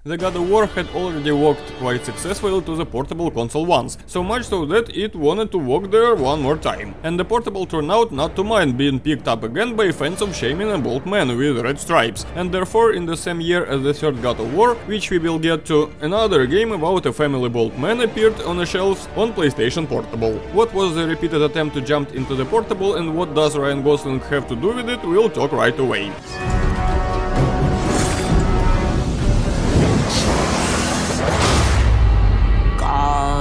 The God of War had already walked quite successfully to the portable console once, so much so that it wanted to walk there one more time. And the portable turned out not to mind being picked up again by fans of shaming a bald man with red stripes, and therefore in the same year as the third God of War, which we will get to, another game about a family bald man appeared on the shelves on PlayStation Portable. What was the repeated attempt to jump into the portable and what does Ryan Gosling have to do with it, we'll talk right away.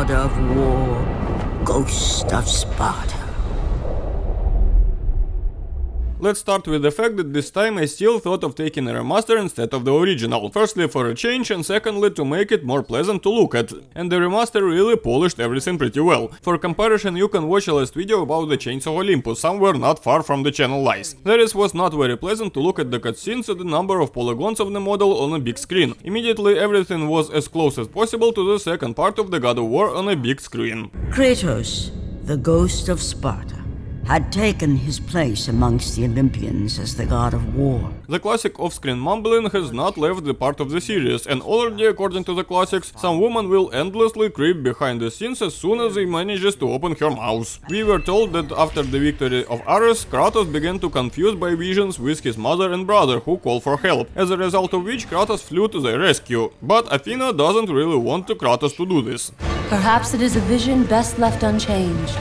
God of War, Ghost of Sparta. Let's start with the fact that this time I still thought of taking a remaster instead of the original. Firstly for a change and secondly to make it more pleasant to look at. And the remaster really polished everything pretty well. For comparison you can watch a last video about the Chains of Olympus somewhere not far from the channel lies. There it was not very pleasant to look at the cutscenes and the number of polygons of the model on a big screen. Immediately everything was as close as possible to the second part of the God of War on a big screen. Kratos, the Ghost of Sparta, had taken his place amongst the Olympians as the God of War. The classic off-screen mumbling has not left the part of the series, and already according to the classics, some woman will endlessly creep behind the scenes as soon as he manages to open her mouth. We were told that after the victory of Ares, Kratos began to confuse by visions with his mother and brother who call for help, as a result of which Kratos flew to their rescue. But Athena doesn't really want Kratos to do this. Perhaps it is a vision best left unchanged.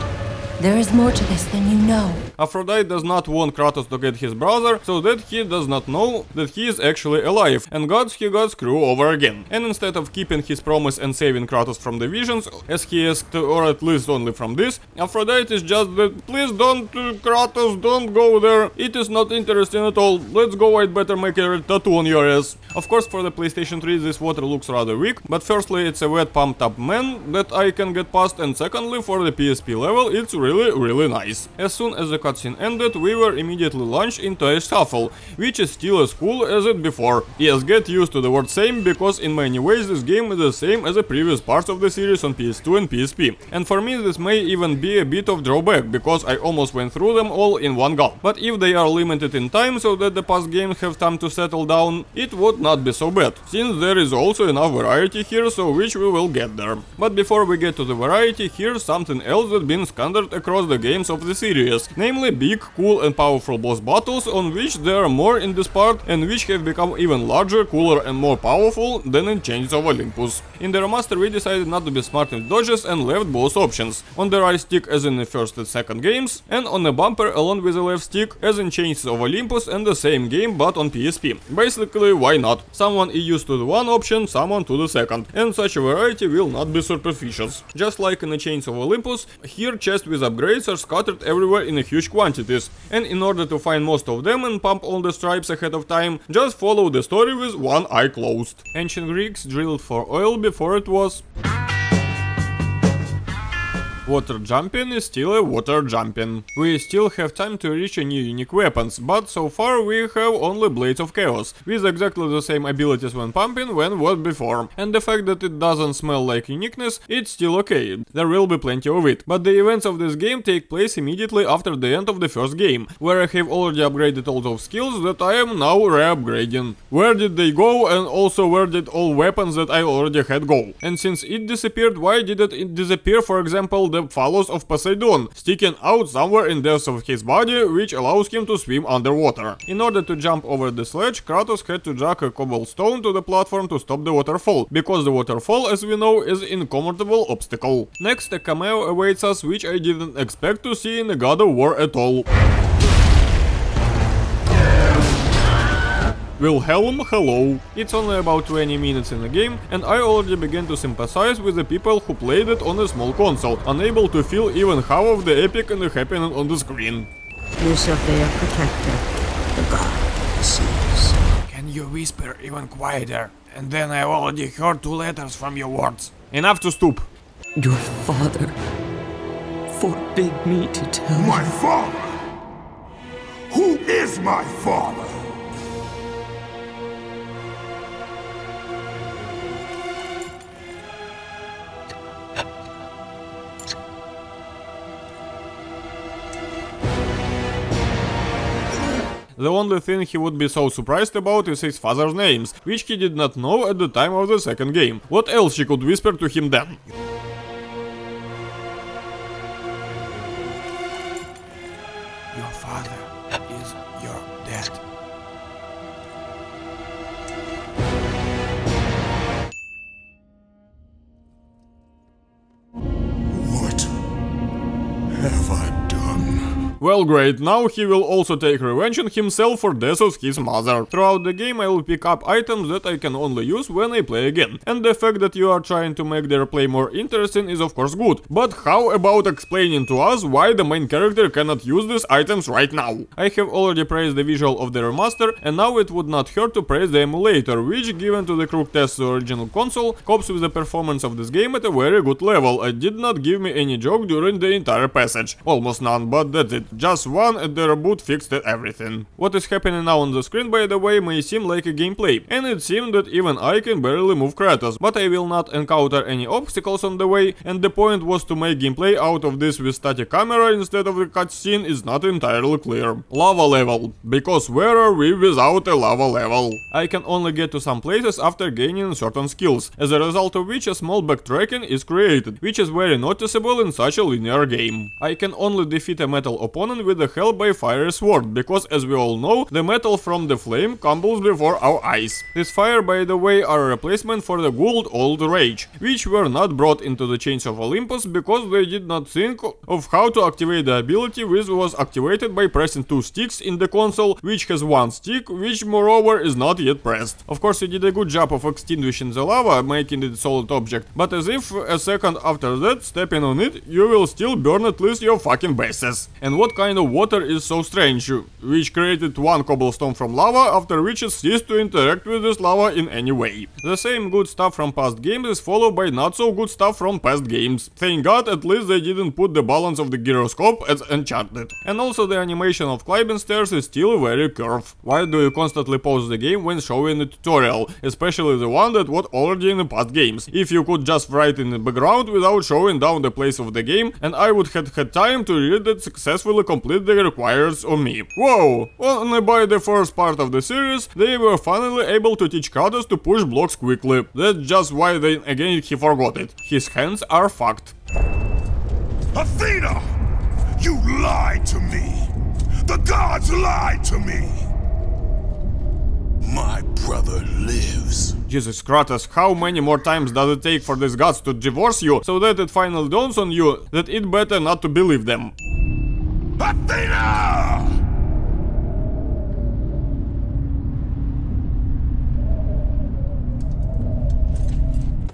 There is more to this than you know. Aphrodite does not want Kratos to get his brother, so that he does not know that he is actually alive, and gods he got screwed over again. And instead of keeping his promise and saving Kratos from the visions, as he asked, or at least only from this, Aphrodite is just that, please don't, Kratos, don't go there, it is not interesting at all, let's go, I'd better make a tattoo on your ass. Of course for the PlayStation 3 this water looks rather weak, but firstly it's a wet pumped up man that I can get past, and secondly for the PSP level it's really nice. As soon as the cutscene ended, we were immediately launched into a shuffle, which is still as cool as it before. Yes, get used to the word same, because in many ways this game is the same as the previous parts of the series on PS2 and PSP. And for me this may even be a bit of drawback, because I almost went through them all in one go. But if they are limited in time so that the past games have time to settle down, it would not be so bad, since there is also enough variety here, so which we will get there. But before we get to the variety, here's something else that's been standard across the games of the series, namely big, cool and powerful boss battles, on which there are more in this part and which have become even larger, cooler and more powerful than in Chains of Olympus. In the remaster we decided not to be smart with dodges and left both options, on the right stick as in the first and second games, and on the bumper along with the left stick as in Chains of Olympus and the same game but on PSP. Basically, why not? Someone is used to the one option, someone to the second, and such a variety will not be superstitious. Just like in the Chains of Olympus, here chests with upgrades are scattered everywhere in huge quantities, and in order to find most of them and pump all the stripes ahead of time, just follow the story with one eye closed. Ancient Greeks drilled for oil before it was... Water jumping is still a water jumping. We still have time to reach a new unique weapons, but so far we have only Blades of Chaos, with exactly the same abilities when pumping when was before. And the fact that it doesn't smell like uniqueness, it's still okay, there will be plenty of it. But the events of this game take place immediately after the end of the first game, where I have already upgraded all those skills that I am now re-upgrading. Where did they go, and also where did all weapons that I already had go? And since it disappeared, why didn't it disappear, for example, the phallus of Poseidon, sticking out somewhere in depths of his body, which allows him to swim underwater. In order to jump over the sledge, Kratos had to jack a cobblestone to the platform to stop the waterfall, because the waterfall, as we know, is an insurmountable obstacle. Next, a cameo awaits us, which I didn't expect to see in the God of War at all. Wilhelm, hello. It's only about 20 minutes in the game, and I already began to sympathize with the people who played it on a small console, unable to feel even half of the epic and the happening on the screen. Use of their protector, the god of the seas. Can you whisper even quieter? And then I already heard 2 letters from your words. Enough to stoop. Your father forbid me to tell you. My father? Who is my father? The only thing he would be so surprised about is his father's names, which he did not know at the time of the second game. What else she could whisper to him then? Your father is your dad. What have I done? Well, great, now he will also take revenge on himself for death of his mother. Throughout the game I will pick up items that I can only use when I play again. And the fact that you are trying to make their play more interesting is of course good. But how about explaining to us why the main character cannot use these items right now? I have already praised the visual of the remaster, and now it would not hurt to praise the emulator, which, given to the Crook Test's original console, copes with the performance of this game at a very good level and did not give me any joke during the entire passage. Almost none, but that's it. Just one, and the reboot fixed everything. What is happening now on the screen, by the way, may seem like a gameplay, and it seemed that even I can barely move Kratos, but I will not encounter any obstacles on the way, and the point was to make gameplay out of this with static camera instead of the cutscene is not entirely clear. Lava level. Because where are we without a lava level? I can only get to some places after gaining certain skills, as a result of which a small backtracking is created, which is very noticeable in such a linear game. I can only defeat a metal opponent with the Hell by Fire sword, because as we all know, the metal from the flame crumbles before our eyes. This fire, by the way, are a replacement for the good old rage, which were not brought into the Chains of Olympus because they did not think of how to activate the ability, which was activated by pressing two sticks in the console, which has one stick, which moreover is not yet pressed. Of course, you did a good job of extinguishing the lava, making it a solid object, but as if a second after that, stepping on it, you will still burn at least your fucking bases. And what kind of water is so strange, which created one cobblestone from lava, after which it ceased to interact with this lava in any way. The same good stuff from past games is followed by not so good stuff from past games. Thank god at least they didn't put the balance of the gyroscope as Uncharted. And also the animation of climbing stairs is still very curved. Why do you constantly pause the game when showing a tutorial, especially the one that was already in the past games? If you could just write in the background without showing down the place of the game, and I would have had time to read it successfully complete the requires on me. Whoa! Only by the first part of the series, they were finally able to teach Kratos to push blocks quickly. That's just why then again he forgot it. His hands are fucked. Athena! You lied to me! The gods lied to me! My brother lives. Jesus Kratos, how many more times does it take for these gods to divorce you, so that it finally dawns on you that it better not to believe them? Athena!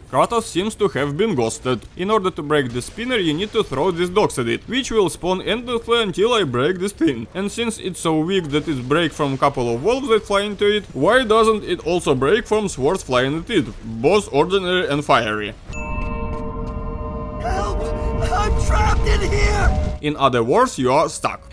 Kratos seems to have been ghosted. In order to break the spinner, you need to throw this dogs at it, which will spawn endlessly until I break this thing. And since it's so weak that it breaks from a couple of wolves that fly into it, why doesn't it also break from swords flying at it, both ordinary and fiery? Help! I'm trapped in here! In other words, you are stuck.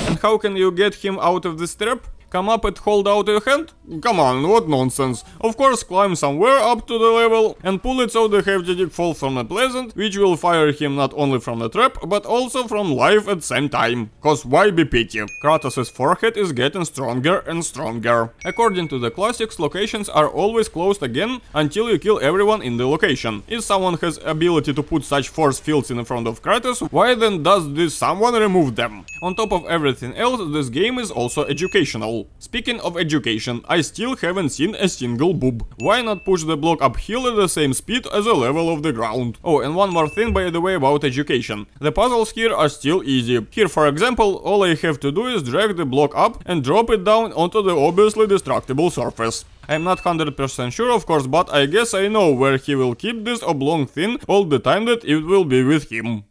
And how can you get him out of this trap? Come up and hold out your hand? Come on, what nonsense. Of course, climb somewhere up to the level and pull it so the hefty dick falls from the pleasant, which will fire him not only from the trap, but also from life at the same time. Cause why be pity? Kratos' forehead is getting stronger and stronger. According to the classics, locations are always closed again until you kill everyone in the location. If someone has ability to put such force fields in front of Kratos, why then does this someone remove them? On top of everything else, this game is also educational. Speaking of education, I still haven't seen a single boob. Why not push the block uphill at the same speed as the level of the ground? Oh, and one more thing by the way about education. The puzzles here are still easy. Here, for example, all I have to do is drag the block up and drop it down onto the obviously destructible surface. I'm not 100% sure of course, but I guess I know where he will keep this oblong thing all the time that it will be with him.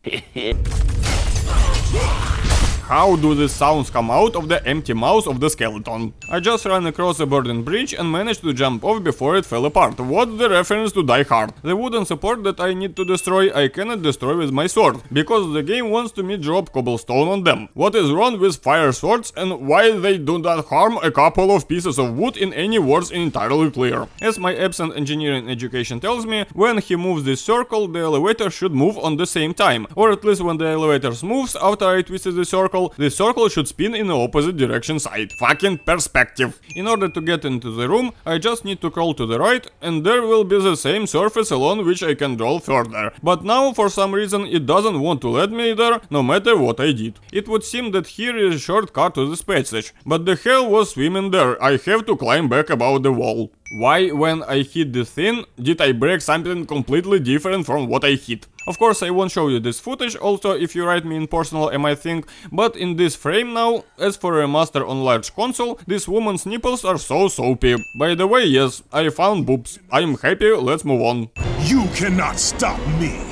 How do these sounds come out of the empty mouth of the skeleton? I just ran across a burning bridge and managed to jump off before it fell apart. What's the reference to Die Hard? The wooden support that I need to destroy, I cannot destroy with my sword, because the game wants me to drop cobblestone on them. What is wrong with fire swords and why they do not harm a couple of pieces of wood in any words entirely clear? As my absent engineering education tells me, when he moves this circle, the elevator should move on the same time, or at least when the elevator moves after I twisted the circle, circle, the circle should spin in the opposite direction side. Fucking perspective. In order to get into the room, I just need to crawl to the right, and there will be the same surface along which I can draw further. But now, for some reason, it doesn't want to let me there, no matter what I did. It would seem that here is a shortcut to this passage, but the hell was swimming there? I have to climb back above the wall. Why, when I hit this thing, did I break something completely different from what I hit? Of course, I won't show you this footage, also if you write me in personal I might think, but in this frame now, as for a master on large console, this woman's nipples are so soapy. By the way, yes, I found boobs. I'm happy, let's move on. You cannot stop me.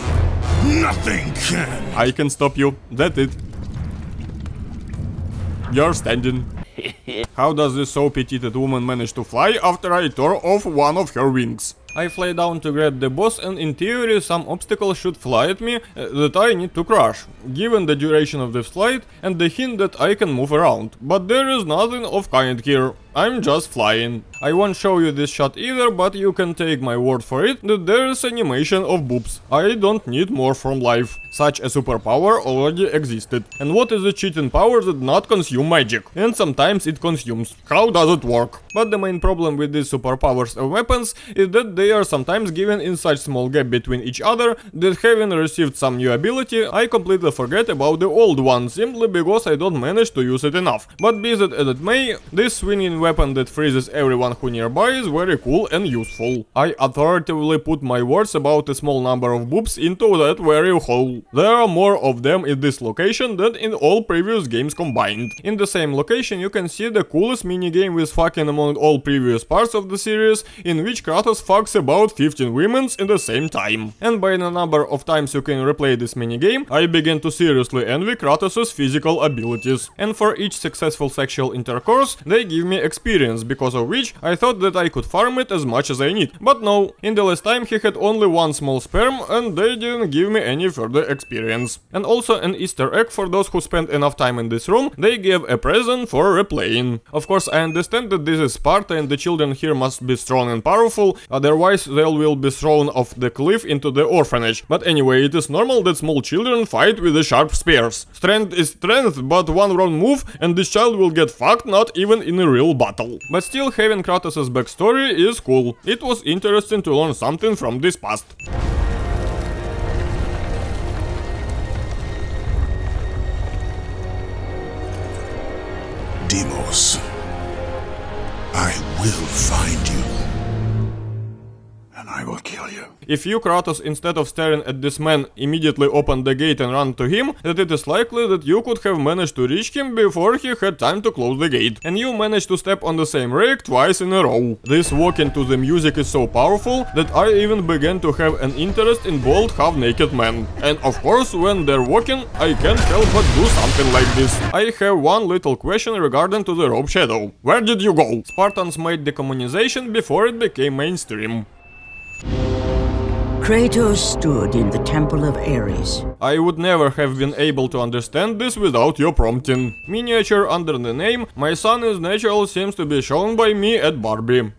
Nothing can. I can stop you, that's it. You're standing. How does this soapy-titted woman manage to fly after I tore off one of her wings? I fly down to grab the boss, and in theory some obstacle should fly at me that I need to crush, given the duration of this flight and the hint that I can move around. But there is nothing of kind here. I'm just flying. I won't show you this shot either, but you can take my word for it that there is animation of boobs. I don't need more from life. Such a superpower already existed. And what is a cheating power that not consume magic? And sometimes it consumes. How does it work? But the main problem with these superpowers of weapons is that they are sometimes given in such small gap between each other that having received some new ability, I completely forget about the old one simply because I don't manage to use it enough. But be that as it may, this swinging weapon that freezes everyone who nearby is very cool and useful. I authoritatively put my words about a small number of boobs into that very hole. There are more of them in this location than in all previous games combined. In the same location you can see the coolest minigame with fucking among all previous parts of the series, in which Kratos fucks about 15 women in the same time. And by the number of times you can replay this minigame, I begin to seriously envy Kratos' physical abilities. And for each successful sexual intercourse, they give me experience, because of which I thought that I could farm it as much as I need. But no, in the last time he had only one small sperm, and they didn't give me any further experience. And also an Easter egg for those who spent enough time in this room, they gave a present for replaying. Of course, I understand that this is Sparta and the children here must be strong and powerful, otherwise they will be thrown off the cliff into the orphanage. But anyway, it is normal that small children fight with the sharp spears. Strength is strength, but one wrong move and this child will get fucked, not even in a real battle. But still, having Kratos' backstory is cool. It was interesting to learn something from this past. Deimos, I will find you. And I will kill you. If you, Kratos, instead of staring at this man, immediately open the gate and run to him, that it is likely that you could have managed to reach him before he had time to close the gate. And you managed to step on the same rake twice in a row. This walking to the music is so powerful that I even began to have an interest in bald half-naked men. And of course, when they're walking, I can't help but do something like this. I have one little question regarding to the rope shadow. Where did you go? Spartans made decommunization before it became mainstream. Kratos stood in the Temple of Ares. I would never have been able to understand this without your prompting. Miniature under the name My Son is Natural seems to be shown by me at Barbie.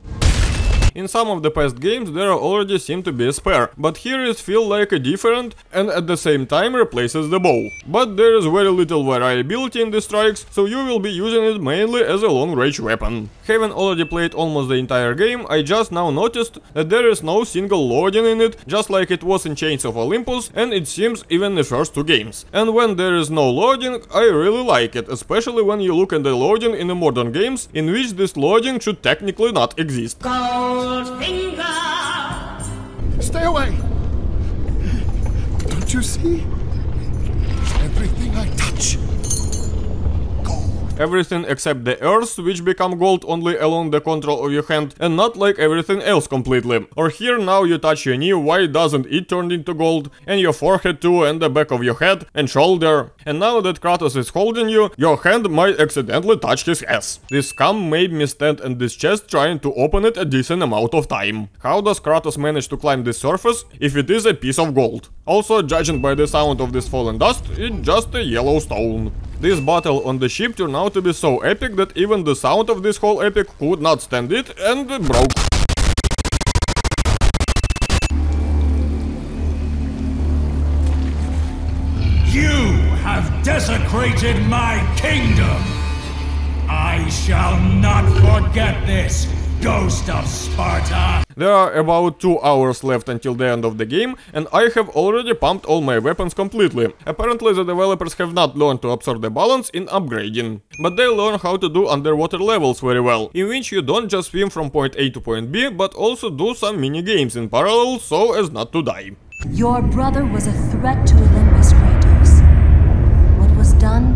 In some of the past games there already seemed to be a spare, but here it feels like a different and at the same time replaces the bow. But there is very little variability in the strikes, so you will be using it mainly as a long-range weapon. Having already played almost the entire game, I just now noticed that there is no single loading in it, just like it was in Chains of Olympus, and it seems even the first two games. And when there is no loading, I really like it, especially when you look at the loading in the modern games, in which this loading should technically not exist. Stay away! Don't you see? Everything I touch. Everything except the earths, which become gold only along the control of your hand, and not like everything else completely. Or here now you touch your knee, why doesn't it turn into gold? And your forehead too, and the back of your head, and shoulder. And now that Kratos is holding you, your hand might accidentally touch his ass. This scum made me stand in this chest trying to open it a decent amount of time. How does Kratos manage to climb this surface if it is a piece of gold? Also, judging by the sound of this fallen dust, it's just a yellow stone. This battle on the ship turned out to be so epic that even the sound of this whole epic could not stand it and broke. You have desecrated my kingdom. I shall not forget this, Ghost of Sparta. There are about 2 hours left until the end of the game, and I have already pumped all my weapons completely. Apparently the developers have not learned to observe the balance in upgrading. But they learn how to do underwater levels very well, in which you don't just swim from point A to point B, but also do some mini games in parallel so as not to die. Your brother was a threat to Olympus, Kratos. What was done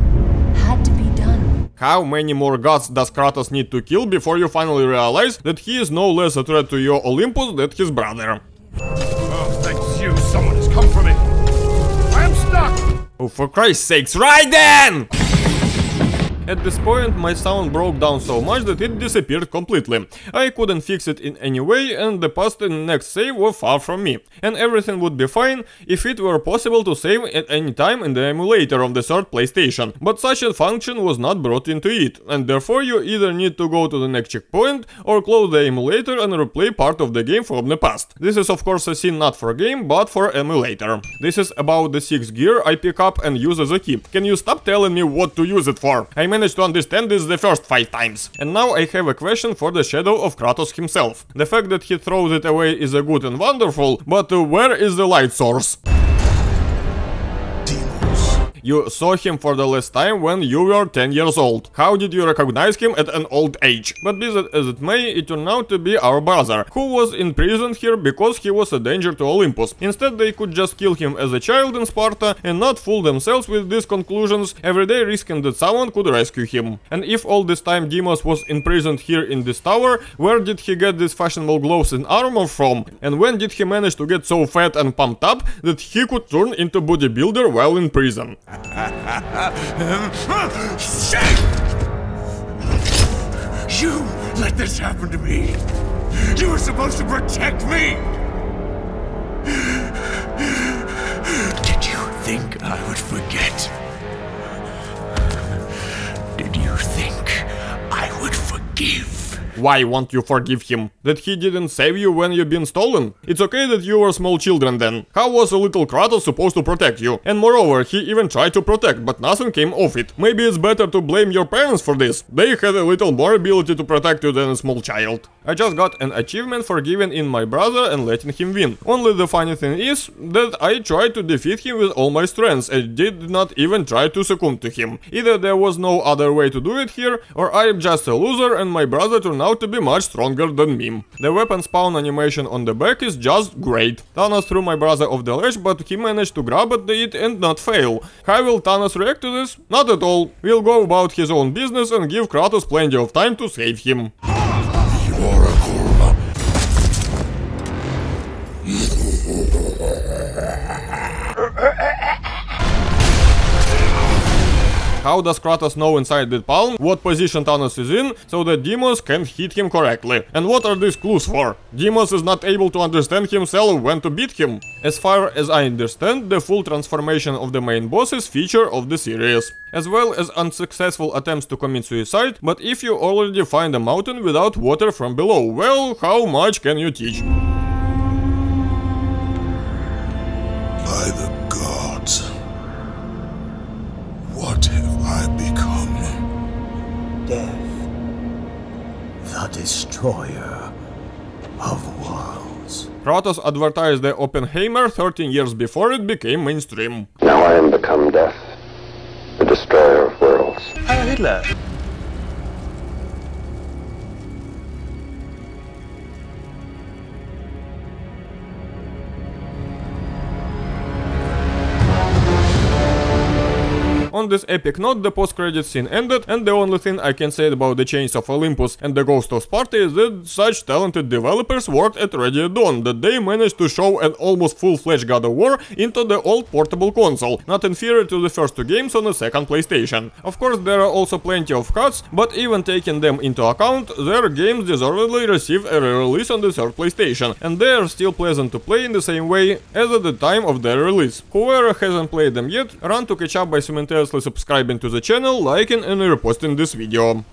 had to be done. How many more gods does Kratos need to kill before you finally realize that he is no less a threat to your Olympus than his brother? Oh, thanks you, someone has come for me. I am stuck! Oh, for Christ's sakes, right then! At this point my sound broke down so much that it disappeared completely. I couldn't fix it in any way, and the past and next save were far from me. And everything would be fine if it were possible to save at any time in the emulator of the third PlayStation. But such a function was not brought into it, and therefore you either need to go to the next checkpoint or close the emulator and replay part of the game from the past. This is of course a sin not for game, but for emulator. This is about the 6th gear I pick up and use as a key. Can you stop telling me what to use it for? I managed to understand this the first 5 times. And now I have a question for the shadow of Kratos himself. The fact that he throws it away is a good and wonderful, but where is the light source? You saw him for the last time when you were 10 years old. How did you recognize him at an old age? But be that as it may, it turned out to be our brother, who was imprisoned here because he was a danger to Olympus. Instead, they could just kill him as a child in Sparta and not fool themselves with these conclusions, every day risking that someone could rescue him. And if all this time Deimos was imprisoned here in this tower, where did he get these fashionable gloves and armor from? And when did he manage to get so fat and pumped up that he could turn into bodybuilder while in prison? Shit! You let this happen to me. You were supposed to protect me. Did you think I would forget? Did you think I would forgive? Why won't you forgive him? That he didn't save you when you've been stolen? It's okay that you were small children then. How was a little Kratos supposed to protect you? And moreover, he even tried to protect, but nothing came of it. Maybe it's better to blame your parents for this. They had a little more ability to protect you than a small child. I just got an achievement for giving in my brother and letting him win. Only the funny thing is that I tried to defeat him with all my strengths and did not even try to succumb to him. Either there was no other way to do it here, or I am just a loser and my brother turned out to be much stronger than me. The weapon spawn animation on the back is just great. Thanos threw my brother off the ledge, but he managed to grab at it and not fail. How will Thanos react to this? Not at all. He'll go about his own business and give Kratos plenty of time to save him. How does Kratos know inside the palm what position Thanos is in, so that Deimos can hit him correctly? And what are these clues for? Deimos is not able to understand himself when to beat him. As far as I understand, the full transformation of the main boss is feature of the series, as well as unsuccessful attempts to commit suicide, but if you already find a mountain without water from below, well, how much can you teach? By the gods, what have I become? Death, the destroyer of worlds. Kratos advertised the open hammer 13 years before it became mainstream. Now I am become death, the destroyer of worlds. Heil Hitler! On this epic note, the post-credits scene ended, and the only thing I can say about the Chains of Olympus and the Ghost of Sparta is that such talented developers worked at Ready at Dawn, that they managed to show an almost full-fledged God of War into the old portable console, not inferior to the first 2 games on the second PlayStation. Of course, there are also plenty of cuts, but even taking them into account, their games deservedly received a re-release on the third PlayStation, and they are still pleasant to play in the same way as at the time of their release. Whoever hasn't played them yet, run to catch up by simultaneously subscribing to the channel, liking and reposting this video.